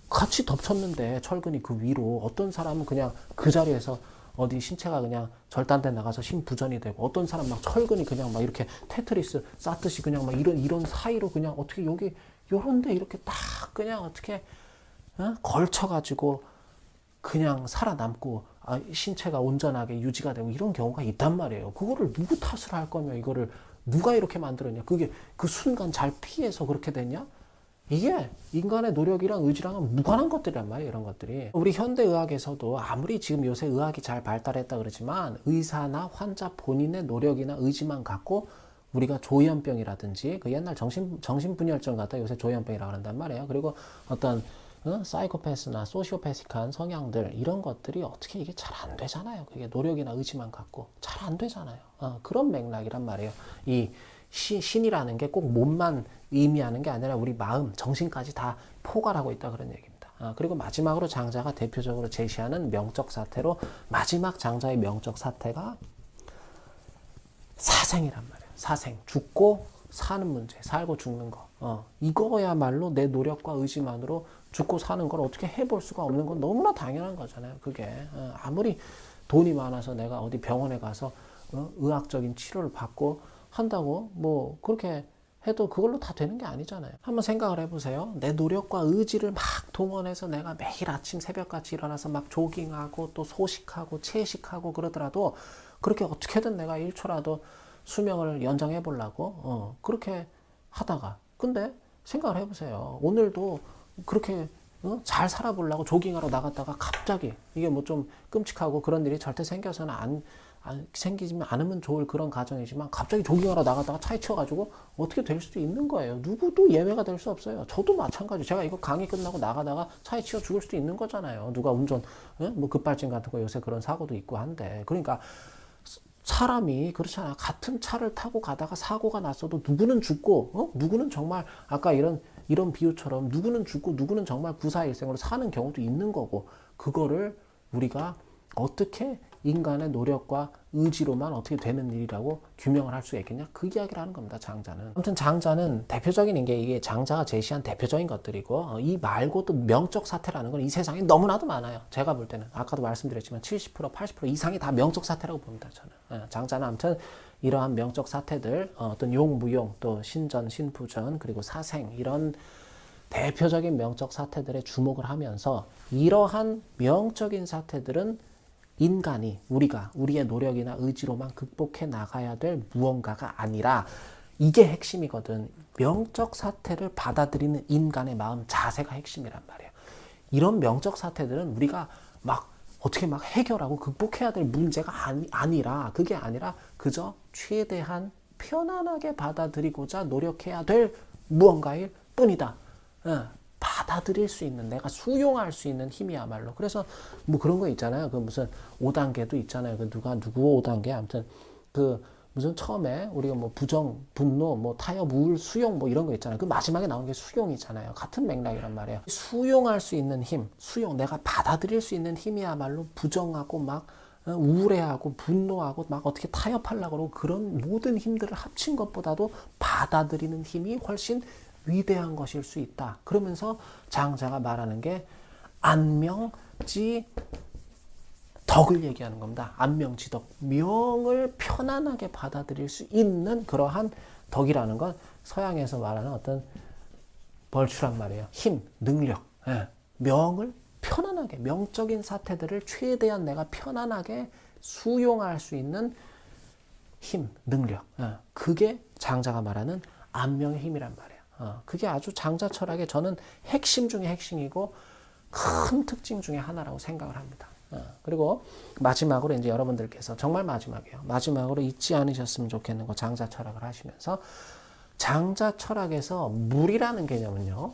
같이 덮쳤는데 철근이 그 위로 어떤 사람은 그냥 그 자리에서 어디 신체가 그냥 절단돼 나가서 심부전이 되고, 어떤 사람 막 철근이 그냥 막 이렇게 테트리스 쌓듯이 그냥 막 이런 사이로 그냥 어떻게 여기 요런데 이렇게 딱 그냥 어떻게 걸쳐가지고 그냥 살아남고 신체가 온전하게 유지가 되고 이런 경우가 있단 말이에요. 그거를 누구 탓을 할 거며 이거를 누가 이렇게 만들었냐. 그게 그 순간 잘 피해서 그렇게 됐냐. 이게 인간의 노력이랑 의지랑은 무관한 것들이란 말이에요. 이런 것들이. 우리 현대의학에서도 아무리 지금 요새 의학이 잘 발달했다 그러지만 의사나 환자 본인의 노력이나 의지만 갖고 우리가 조현병이라든지 그 옛날 정신분열증 같다 요새 조현병이라고 한단 말이에요. 그리고 어떤 사이코패스나 소시오패식한 성향들 이런 것들이 어떻게 이게 잘 안 되잖아요. 그게 노력이나 의지만 갖고 잘 안 되잖아요. 그런 맥락이란 말이에요. 이 신이라는 게 꼭 몸만 의미하는 게 아니라 우리 마음, 정신까지 다 포괄하고 있다 그런 얘기입니다. 그리고 마지막으로 장자가 대표적으로 제시하는 명적 사태로 마지막 장자의 명적 사태가 사생이란 말이에요. 사생, 죽고 사는 문제, 살고 죽는 거. 이거야말로 내 노력과 의지만으로 죽고 사는 걸 어떻게 해볼 수가 없는 건 너무나 당연한 거잖아요. 그게 아무리 돈이 많아서 내가 어디 병원에 가서 의학적인 치료를 받고 한다고 뭐 그렇게 해도 그걸로 다 되는 게 아니잖아요. 한번 생각을 해보세요. 내 노력과 의지를 막 동원해서 내가 매일 아침 새벽같이 일어나서 막 조깅하고 또 소식하고 채식하고 그러더라도 그렇게 어떻게든 내가 1초라도 수명을 연장해 보려고 그렇게 하다가, 근데 생각을 해보세요. 오늘도 그렇게 잘 살아보려고 조깅하러 나갔다가 갑자기 이게 뭐 좀 끔찍하고 그런 일이 절대 생겨서는 생기지만 않으면 좋을 그런 가정이지만 갑자기 조깅하러 나갔다가 차에 치여가지고 어떻게 될 수도 있는 거예요. 누구도 예외가 될 수 없어요. 저도 마찬가지. 제가 이거 강의 끝나고 나가다가 차에 치여 죽을 수도 있는 거잖아요. 누가 운전 뭐 급발진 같은 거 요새 그런 사고도 있고 한데, 그러니까 사람이 그렇잖아. 같은 차를 타고 가다가 사고가 났어도 누구는 죽고 누구는 정말 아까 이런 비유처럼 누구는 죽고 누구는 정말 구사일생으로 사는 경우도 있는 거고, 그거를 우리가 어떻게 인간의 노력과 의지로만 어떻게 되는 일이라고 규명을 할 수 있겠냐? 그 이야기를 하는 겁니다. 장자는. 아무튼 장자는 대표적인 게 이게 장자가 제시한 대표적인 것들이고, 이 말고도 명적 사태라는 건 이 세상에 너무나도 많아요. 제가 볼 때는 아까도 말씀드렸지만 70% 80% 이상이 다 명적 사태라고 봅니다. 저는. 장자는 아무튼 이러한 명적 사태들, 어떤 용, 무용, 또 신전, 신부전, 그리고 사생 이런 대표적인 명적 사태들에 주목을 하면서, 이러한 명적인 사태들은 인간이 우리의 노력이나 의지로만 극복해 나가야 될 무언가가 아니라, 이게 핵심이거든. 명적 사태를 받아들이는 인간의 마음 자세가 핵심이란 말이에요. 이런 명적 사태들은 우리가 막 어떻게 막 해결하고 극복해야 될 문제가 아니라, 그게 아니라 그저 최대한 편안하게 받아들이고자 노력해야 될 무언가일 뿐이다. 받아들일 수 있는, 내가 수용할 수 있는 힘이야말로. 그래서 뭐 그런 거 있잖아요. 그 무슨 5단계도 있잖아요. 그 누구 5단계 아무튼 그 무슨 처음에 우리가 뭐 부정, 분노, 뭐 타협, 우울, 수용 뭐 이런 거 있잖아요. 그 마지막에 나오는 게 수용이잖아요. 같은 맥락이란 말이에요. 수용할 수 있는 힘, 내가 받아들일 수 있는 힘이야말로 부정하고 막 우울해하고 분노하고 막 어떻게 타협하려고 그러고 그런 모든 힘들을 합친 것보다도 받아들이는 힘이 훨씬 위대한 것일 수 있다. 그러면서 장자가 말하는 게 안명지 덕을 얘기하는 겁니다. 안명지덕. 명을 편안하게 받아들일 수 있는 그러한 덕이라는 건 서양에서 말하는 어떤 벌추란 말이에요. 힘, 능력, 명을 편안하게, 명적인 사태들을 최대한 내가 편안하게 수용할 수 있는 힘, 능력. 그게 장자가 말하는 안명의 힘이란 말이에요. 그게 아주 장자 철학의 저는 핵심 중에 핵심이고 큰 특징 중에 하나라고 생각을 합니다. 그리고 마지막으로 이제 여러분들께서 정말 마지막이에요. 마지막으로 잊지 않으셨으면 좋겠는 거 장자 철학을 하시면서 장자 철학에서 물이라는 개념은요.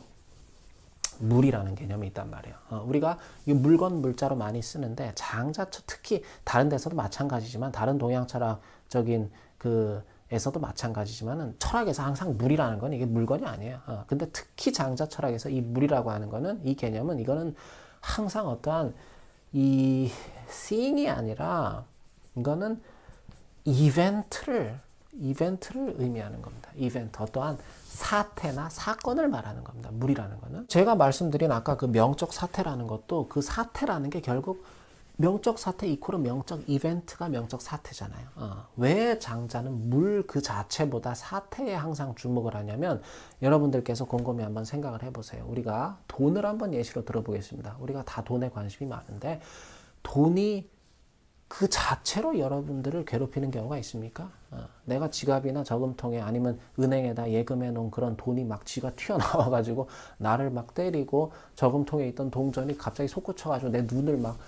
물이라는 개념이 있단 말이에요. 우리가 이 물건 물자로 많이 쓰는데 장자 특히 다른 데서도 마찬가지지만 다른 동양 철학적인 에서도 마찬가지지만은 철학에서 항상 물이라는 건 이게 물건이 아니에요. 근데 특히 장자 철학에서 이 물이라고 하는 거는 이 개념은 이거는 항상 어떠한 이 seeing이 아니라 이거는 이벤트를 의미하는 겁니다. 이벤트, 어떠한 사태나 사건을 말하는 겁니다. 물이라는 거는. 제가 말씀드린 아까 그 명적 사태라는 것도 그 사태라는 게 결국 명적 사태 이코르 명적 이벤트가 명적 사태잖아요. 왜 장자는 물 그 자체보다 사태에 항상 주목을 하냐면 여러분들께서 곰곰이 한번 생각을 해보세요. 우리가 돈을 한번 예시로 들어보겠습니다. 우리가 다 돈에 관심이 많은데 돈이 그 자체로 여러분들을 괴롭히는 경우가 있습니까? 내가 지갑이나 저금통에 아니면 은행에다 예금해 놓은 그런 돈이 막 쥐가 튀어나와가지고 나를 막 때리고 저금통에 있던 동전이 갑자기 솟구쳐가지고 내 눈을 막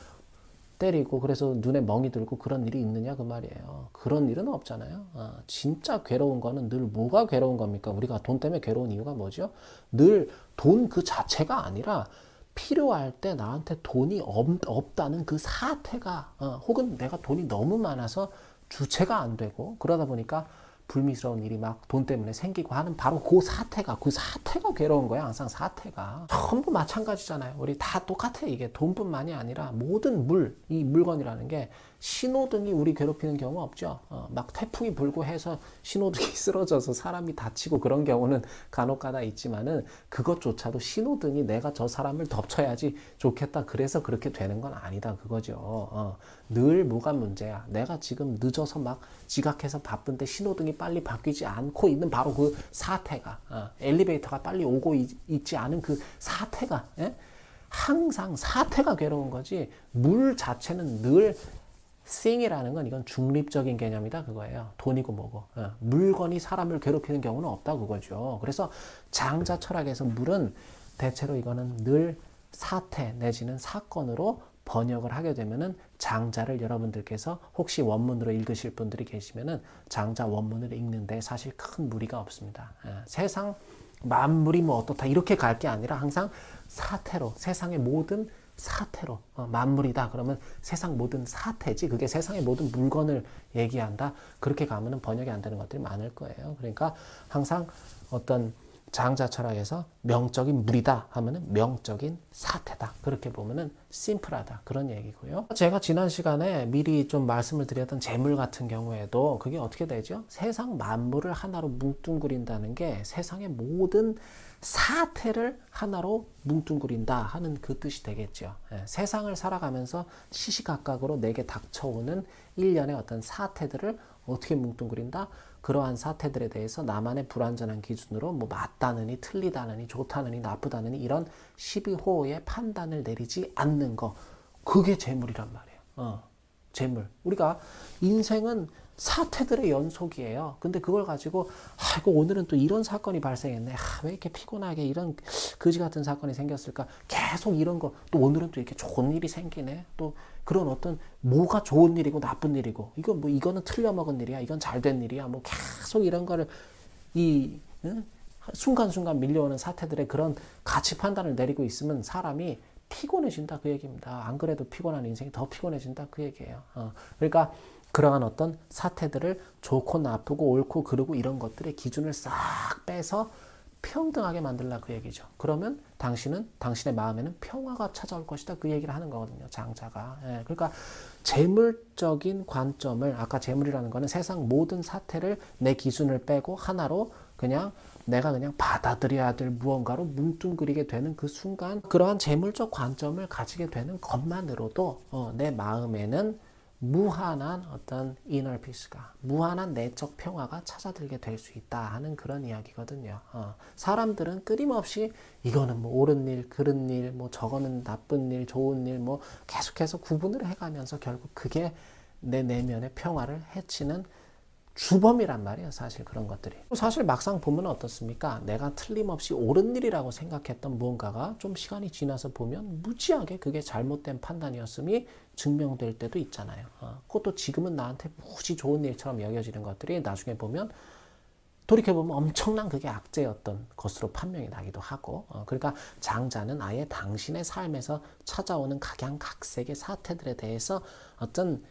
때리고 그래서 눈에 멍이 들고 그런 일이 있느냐 그 말이에요. 그런 일은 없잖아요. 진짜 괴로운 거는 늘 뭐가 괴로운 겁니까? 우리가 돈 때문에 괴로운 이유가 뭐죠? 늘 돈 그 자체가 아니라 필요할 때 나한테 돈이 없다는 그 사태가 혹은 내가 돈이 너무 많아서 주체가 안 되고 그러다 보니까 불미스러운 일이 막 돈 때문에 생기고 하는 바로 그 사태가 괴로운 거야. 항상 사태가 전부 마찬가지잖아요. 우리 다 똑같아. 이게 돈뿐만이 아니라 모든 이 물건이라는 게 신호등이 우리 괴롭히는 경우 없죠. 막 태풍이 불고 해서 신호등이 쓰러져서 사람이 다치고 그런 경우는 간혹가다 있지만은 그것조차도 신호등이 내가 저 사람을 덮쳐야지 좋겠다. 그래서 그렇게 되는 건 아니다. 그거죠. 늘 뭐가 문제야. 내가 지금 늦어서 막 지각해서 바쁜데 신호등이 빨리 바뀌지 않고 있는 바로 그 사태가 엘리베이터가 빨리 오고 있지 않은 그 사태가 항상 사태가 괴로운 거지 물 자체는 늘 seeing이라는 건 이건 중립적인 개념이다 그거예요. 돈이고 뭐고 물건이 사람을 괴롭히는 경우는 없다 그거죠. 그래서 장자 철학에서 물은 대체로 이거는 늘 사태 내지는 사건으로 번역을 하게 되면은 장자를 여러분들께서 혹시 원문으로 읽으실 분들이 계시면은 장자 원문을 읽는데 사실 큰 무리가 없습니다. 세상 만물이 뭐 어떻다 이렇게 갈 게 아니라 항상 사태로 세상의 모든 사태로 만물이다 그러면 세상 모든 사태지 그게 세상의 모든 물건을 얘기한다 그렇게 가면은 번역이 안 되는 것들이 많을 거예요. 그러니까 항상 어떤 장자 철학에서 명적인 물이다 하면은 명적인 사태다. 그렇게 보면은 심플하다. 그런 얘기고요. 제가 지난 시간에 미리 좀 말씀을 드렸던 재물 같은 경우에도 그게 어떻게 되죠? 세상 만물을 하나로 뭉뚱그린다는 게 세상의 모든 사태를 하나로 뭉뚱그린다 하는 그 뜻이 되겠죠. 세상을 살아가면서 시시각각으로 내게 닥쳐오는 일련의 어떤 사태들을 어떻게 뭉뚱그린다? 그러한 사태들에 대해서 나만의 불완전한 기준으로 뭐 맞다느니 틀리다느니 좋다느니 나쁘다느니 이런 12호의 판단을 내리지 않는 거 그게 재물이란 말이에요. 재물. 우리가 인생은 사태들의 연속이에요. 근데 그걸 가지고 아이고 오늘은 또 이런 사건이 발생했네. 왜 이렇게 피곤하게 이런 거지 같은 사건이 생겼을까? 계속 이런 거 또 오늘은 또 이렇게 좋은 일이 생기네. 또 그런 어떤 뭐가 좋은 일이고 나쁜 일이고 이거는 틀려먹은 일이야. 이건 잘된 일이야. 뭐 계속 이런 거를 순간순간 밀려오는 사태들의 그런 가치 판단을 내리고 있으면 사람이 피곤해진다 그 얘기입니다. 안 그래도 피곤한 인생이 더 피곤해진다 그 얘기예요. 그러니까 그러한 어떤 사태들을 좋고 나쁘고 옳고 그르고 이런 것들의 기준을 싹 빼서 평등하게 만들라 그 얘기죠. 그러면 당신의 마음에는 평화가 찾아올 것이다 그 얘기를 하는 거거든요. 장자가. 그러니까 재물적인 관점을 아까 재물이라는 거는 세상 모든 사태를 내 기준을 빼고 하나로 내가 그냥 받아들여야 될 무언가로 뭉뚱그리게 되는 그 순간 그러한 재물적 관점을 가지게 되는 것만으로도 내 마음에는 무한한 어떤 inner peace가, 무한한 내적 평화가 찾아들게 될 수 있다 하는 그런 이야기거든요. 사람들은 끊임없이 이거는 뭐 옳은 일, 그른 일, 뭐 저거는 나쁜 일, 좋은 일, 뭐 계속해서 구분을 해가면서 결국 그게 내 내면의 평화를 해치는 주범이란 말이에요. 사실 그런 것들이. 사실 막상 보면 어떻습니까? 내가 틀림없이 옳은 일이라고 생각했던 무언가가 좀 시간이 지나서 보면 무지하게 그게 잘못된 판단이었음이 증명될 때도 있잖아요. 그것도 지금은 나한테 무지 좋은 일처럼 여겨지는 것들이 나중에 보면 돌이켜보면 엄청난 그게 악재였던 것으로 판명이 나기도 하고, 그러니까 장자는 아예 당신의 삶에서 찾아오는 각양각색의 사태들에 대해서 어떤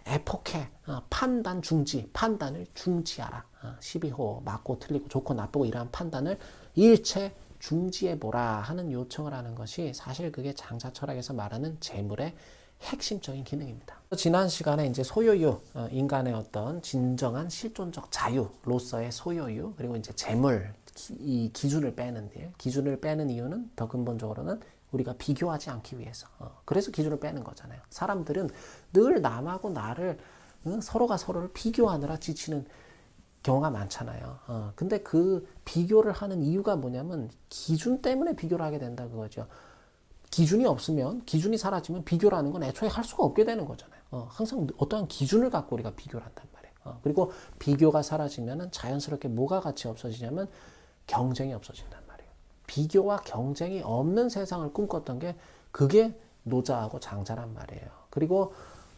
에포케 판단 중지, 판단을 중지하라. 12호 맞고 틀리고 좋고 나쁘고 이러한 판단을 일체 중지해보라 하는 요청을 하는 것이 사실 그게 장자 철학에서 말하는 재물의 핵심적인 기능입니다. 지난 시간에 이제 소요유, 인간의 어떤 진정한 실존적 자유로서의 소요유, 그리고 이제 재물, 이 기준을 빼는 일, 기준을 빼는 이유는 더 근본적으로는 우리가 비교하지 않기 위해서. 그래서 기준을 빼는 거잖아요. 사람들은 늘 남하고 나를 서로가 서로를 비교하느라 지치는 경우가 많잖아요. 근데 그 비교를 하는 이유가 뭐냐면 기준 때문에 비교를 하게 된다 그거죠. 기준이 없으면, 기준이 사라지면 비교라는 건 애초에 할 수가 없게 되는 거잖아요. 항상 어떠한 기준을 갖고 우리가 비교를 한단 말이에요. 그리고 비교가 사라지면 자연스럽게 뭐가 같이 없어지냐면 경쟁이 없어진단 말이에요. 비교와 경쟁이 없는 세상을 꿈꿨던 게 그게 노자하고 장자란 말이에요. 그리고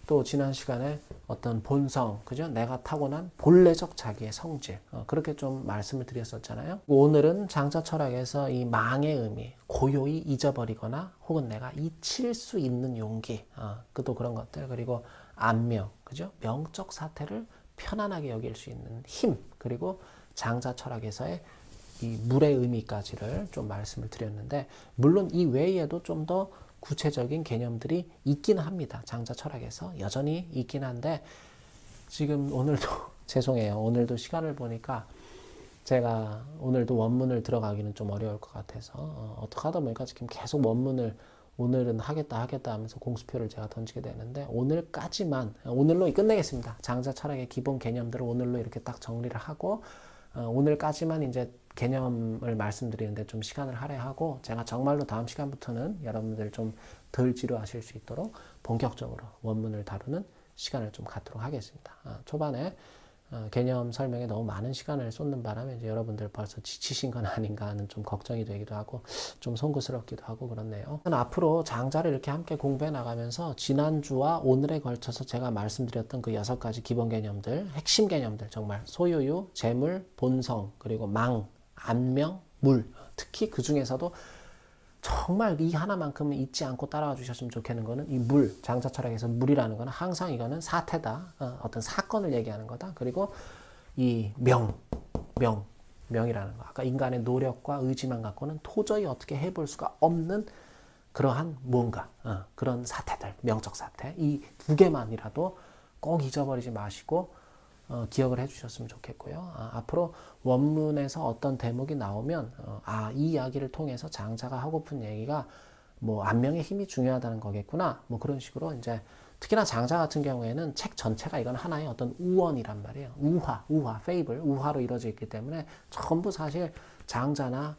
또 지난 시간에 어떤 본성, 그죠? 내가 타고난 본래적 자기의 성질, 그렇게 좀 말씀을 드렸었잖아요. 오늘은 장자 철학에서 이 망의 의미, 고요히 잊어버리거나 혹은 내가 잊힐 수 있는 용기, 또 그런 것들, 그리고 안명, 그죠? 명적 사태를 편안하게 여길 수 있는 힘, 그리고 장자 철학에서의 이 물의 의미까지를 좀 말씀을 드렸는데, 물론 이 외에도 좀 더 구체적인 개념들이 있긴 합니다. 장자 철학에서 여전히 있긴 한데, 지금 오늘도 죄송해요. 오늘도 시간을 보니까 제가 오늘도 원문을 들어가기는 좀 어려울 것 같아서 어떻게 하다 보니까 지금 계속 원문을 오늘은 하겠다 하면서 공수표를 제가 던지게 되는데, 오늘로 끝내겠습니다. 장자 철학의 기본 개념들을 오늘로 이렇게 딱 정리를 하고, 오늘까지만 이제 개념을 말씀드리는데 좀 시간을 할애하고, 제가 정말로 다음 시간부터는 여러분들 좀 덜 지루하실 수 있도록 본격적으로 원문을 다루는 시간을 좀 갖도록 하겠습니다. 초반에 개념 설명에 너무 많은 시간을 쏟는 바람에 이제 여러분들 벌써 지치신 건 아닌가 하는 좀 걱정이 되기도 하고 좀 송구스럽기도 하고 그렇네요. 앞으로 장자를 이렇게 함께 공부해 나가면서 지난주와 오늘에 걸쳐서 제가 말씀드렸던 그 6가지 기본 개념들, 핵심 개념들, 정말 소유유, 재물, 본성, 그리고 망, 안명, 물, 특히 그 중에서도 정말 이 하나만큼은 잊지 않고 따라와 주셨으면 좋겠는 거는 이 물, 장자 철학에서 물이라는 거는 항상 이거는 사태다. 어떤 사건을 얘기하는 거다. 그리고 이 명이라는 거. 아까 인간의 노력과 의지만 갖고는 도저히 어떻게 해볼 수가 없는 그러한 뭔가, 그런 사태들, 명적 사태. 이 2개만이라도 꼭 잊어버리지 마시고 기억을 해주셨으면 좋겠고요. 앞으로 원문에서 어떤 대목이 나오면 이 이야기를 통해서 장자가 하고픈 얘기가 뭐 안명의 힘이 중요하다는 거겠구나. 뭐 그런 식으로 이제 특히나 장자 같은 경우에는 책 전체가 이건 하나의 어떤 우원이란 말이에요. 우화, 페이블, 우화로 이루어져 있기 때문에 전부 사실 장자나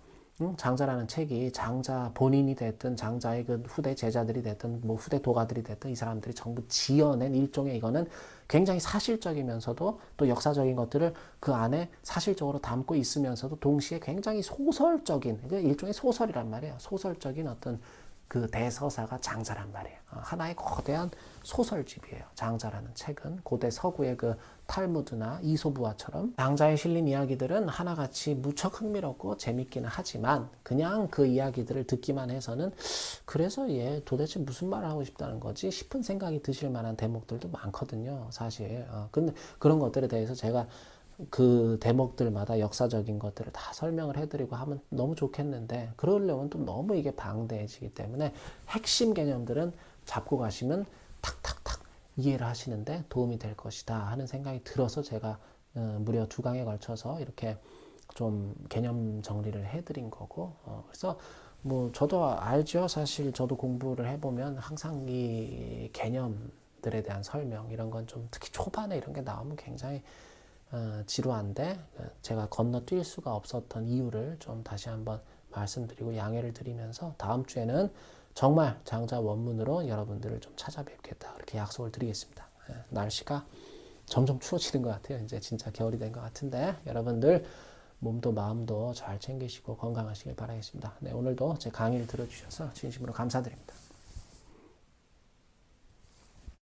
장자라는 책이 장자 본인이 됐든 장자의 그 후대 제자들이 됐든 뭐 후대 도가들이 됐든 이 사람들이 전부 지어낸 일종의 이거는 굉장히 사실적이면서도 또 역사적인 것들을 그 안에 사실적으로 담고 있으면서도 동시에 굉장히 소설적인 일종의 소설이란 말이에요. 소설적인 어떤 그 대서사가 장자란 말이에요. 하나의 거대한 소설집이에요. 장자라는 책은 고대 서구의 그 탈무드나 이소부화처럼 장자에 실린 이야기들은 하나같이 무척 흥미롭고 재밌기는 하지만 그냥 그 이야기들을 듣기만 해서는 그래서 얘 도대체 무슨 말을 하고 싶다는 거지 싶은 생각이 드실 만한 대목들도 많거든요. 사실. 근데 그런 것들에 대해서 제가 그 대목들마다 역사적인 것들을 다 설명을 해드리고 하면 너무 좋겠는데 그러려면 또 너무 이게 방대해지기 때문에 핵심 개념들은 잡고 가시면 탁탁탁 이해를 하시는데 도움이 될 것이다 하는 생각이 들어서 제가 무려 2강에 걸쳐서 이렇게 좀 개념 정리를 해드린 거고 그래서 뭐 저도 알죠. 사실 저도 공부를 해보면 항상 이 개념들 방법들에 대한 설명 이런 건 좀 특히 초반에 이런 게 나오면 굉장히 지루한데 제가 건너뛸 수가 없었던 이유를 좀 다시 한번 말씀드리고 양해를 드리면서 다음 주에는 정말 장자 원문으로 여러분들을 좀 찾아뵙겠다 그렇게 약속을 드리겠습니다. 날씨가 점점 추워지는 것 같아요. 이제 진짜 겨울이 된 것 같은데 여러분들 몸도 마음도 잘 챙기시고 건강하시길 바라겠습니다. 네, 오늘도 제 강의를 들어주셔서 진심으로 감사드립니다.